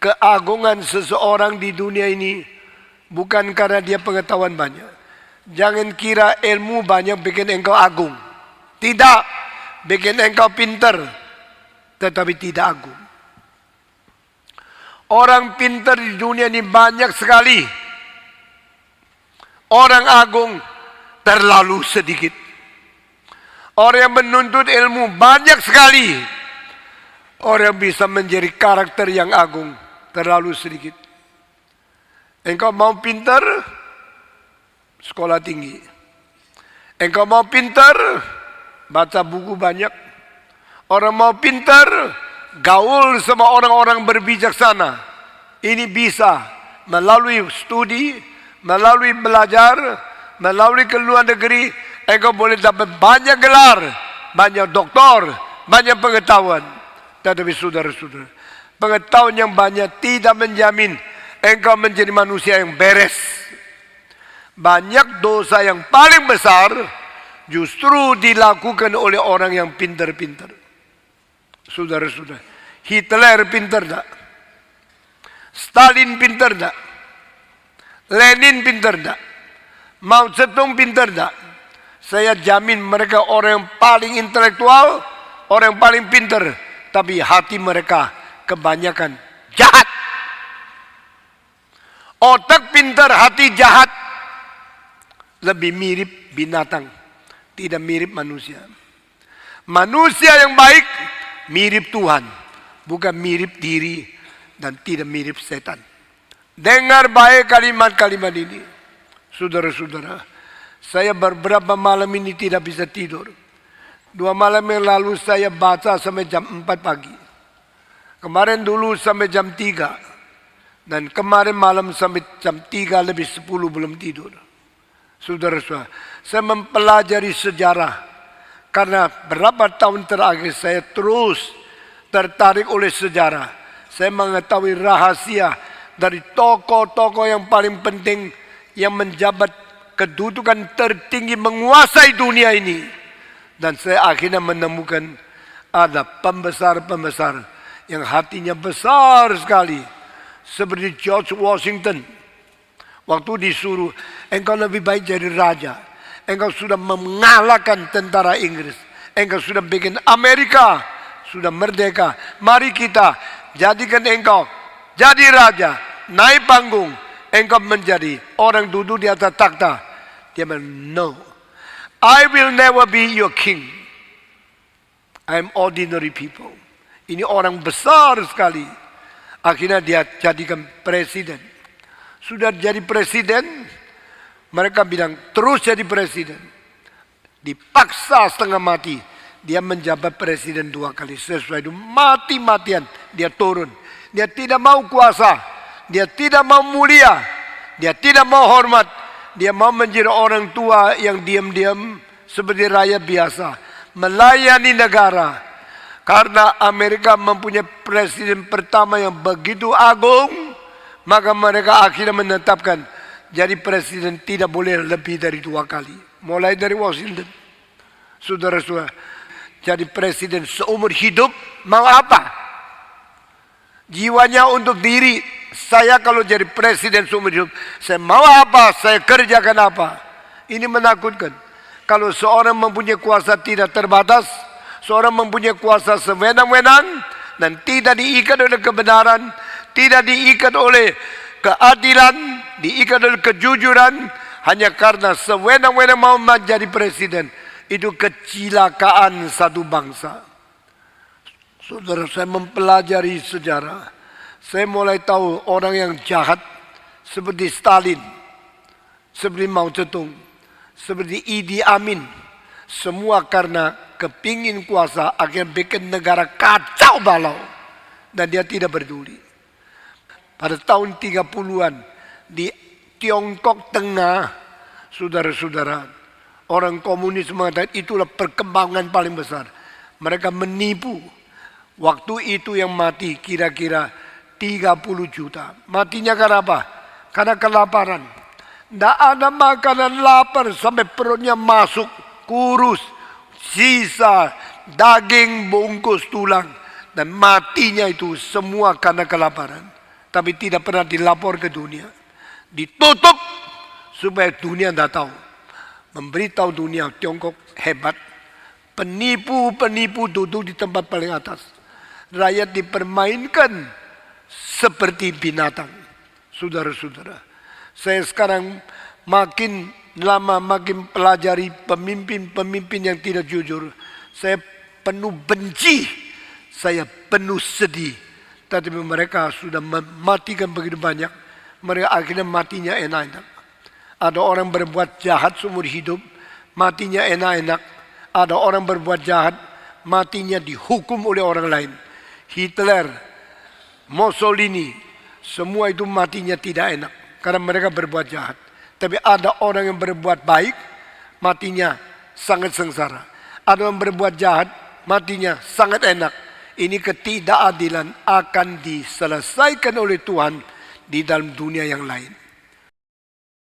keagungan seseorang di dunia ini bukan karena dia pengetahuan banyak. Jangan kira ilmu banyak bikin engkau agung. Tidak, bikin engkau pintar, tetapi tidak agung. Orang pintar di dunia ini banyak sekali. Orang agung terlalu sedikit. Orang yang menuntut ilmu banyak sekali. Orang yang bisa menjadi karakter yang agung terlalu sedikit. Engkau mau pintar, sekolah tinggi. Engkau mau pintar, baca buku banyak. Orang mau pintar, gaul sama orang-orang berbijaksana. Ini bisa melalui studi, melalui belajar, melalui ke luar negeri. Engkau boleh dapat banyak gelar, banyak doktor, banyak pengetahuan. Tetapi saudara-saudara, pengetahuan yang banyak tidak menjamin engkau menjadi manusia yang beres. Banyak dosa yang paling besar justru dilakukan oleh orang yang pintar-pintar. Saudara-saudara, Hitler pintar tak? Stalin pintar tak? Lenin pintar tak? Mao Zedong pintar tak? Saya jamin mereka orang yang paling intelektual, orang yang paling pintar, tapi hati mereka kebanyakan jahat. Otak pintar, hati jahat. Lebih mirip binatang, tidak mirip manusia. Manusia yang baik mirip Tuhan, bukan mirip diri dan tidak mirip setan. Dengar baik kalimat-kalimat ini. Saudara-saudara, saya beberapa malam ini tidak bisa tidur. 2 malam yang lalu saya baca sampai jam 4 pagi. Kemarin dulu sampai jam 3. Dan kemarin malam sampai jam 3 lebih 10 belum tidur. Saudara-saudara, saya mempelajari sejarah. Karena berapa tahun terakhir saya terus tertarik oleh sejarah. Saya mengetahui rahasia dari tokoh-tokoh yang paling penting yang menjabat kedudukan tertinggi menguasai dunia ini. Dan saya akhirnya menemukan ada pembesar-pembesar yang hatinya besar sekali. Seperti George Washington. Waktu disuruh, engkau lebih baik jadi raja. Engkau sudah mengalahkan tentara Inggris. Engkau sudah bikin Amerika sudah merdeka. Mari kita jadikan engkau jadi raja. Naik panggung. Engkau menjadi orang duduk di atas takhta. Dia bilang, no. I will never be your king. I am ordinary people. Ini orang besar sekali. Akhirnya dia jadikan presiden. Sudah jadi presiden, mereka bilang terus jadi presiden. Dipaksa setengah mati. Dia menjabat presiden 2 kali. Sesuai itu mati-matian dia turun. Dia tidak mau kuasa. Dia tidak mau mulia. Dia tidak mau hormat. Dia mau menjadi orang tua yang diam-diam seperti rakyat biasa. Melayani negara. Karena Amerika mempunyai presiden pertama yang begitu agung. Maka mereka akhirnya menetapkan. Jadi presiden tidak boleh lebih dari 2 kali. Mulai dari Washington. Saudara-saudara. Jadi presiden seumur hidup mau apa? Jiwanya untuk diri. Saya kalau jadi presiden seumur hidup, saya mau apa, saya kerjakan apa. Ini menakutkan. Kalau seorang mempunyai kuasa tidak terbatas, seorang mempunyai kuasa sewenang-wenang, dan tidak diikat oleh kebenaran, tidak diikat oleh keadilan, diikat oleh kejujuran, hanya karena sewenang-wenang mau menjadi presiden. Itu kecelakaan satu bangsa. Saudara, saya mempelajari sejarah. Saya mulai tahu orang yang jahat seperti Stalin, seperti Mao Zedong, seperti Idi Amin. Semua karena kepingin kuasa akhirnya bikin negara kacau balau. Dan dia tidak peduli. Pada tahun 30-an di Tiongkok Tengah, saudara-saudara, orang komunis mengatakan itulah perkembangan paling besar. Mereka menipu. Waktu itu yang mati kira-kira 30 juta. Matinya karena apa? Karena kelaparan. Tidak ada makanan, lapar sampai perutnya masuk, kurus, sisa, daging bungkus tulang. Dan matinya itu semua karena kelaparan. tapi tidak pernah dilapor ke dunia. Ditutup supaya dunia tidak tahu. Memberitahu dunia Tiongkok hebat. Penipu-penipu duduk di tempat paling atas. Rakyat dipermainkan seperti binatang. Saudara-saudara, saya sekarang makin lama makin pelajari pemimpin-pemimpin yang tidak jujur. Saya penuh benci, saya penuh sedih. Tetapi mereka sudah mematikan begitu banyak. Mereka akhirnya matinya enak-enak. Ada orang berbuat jahat seumur hidup, matinya enak-enak. Ada orang berbuat jahat, matinya dihukum oleh orang lain. Hitler, Mussolini, semua itu matinya tidak enak karena mereka berbuat jahat. Tapi ada orang yang berbuat baik, matinya sangat sengsara. Ada yang berbuat jahat, matinya sangat enak. Ini ketidakadilan akan diselesaikan oleh Tuhan di dalam dunia yang lain.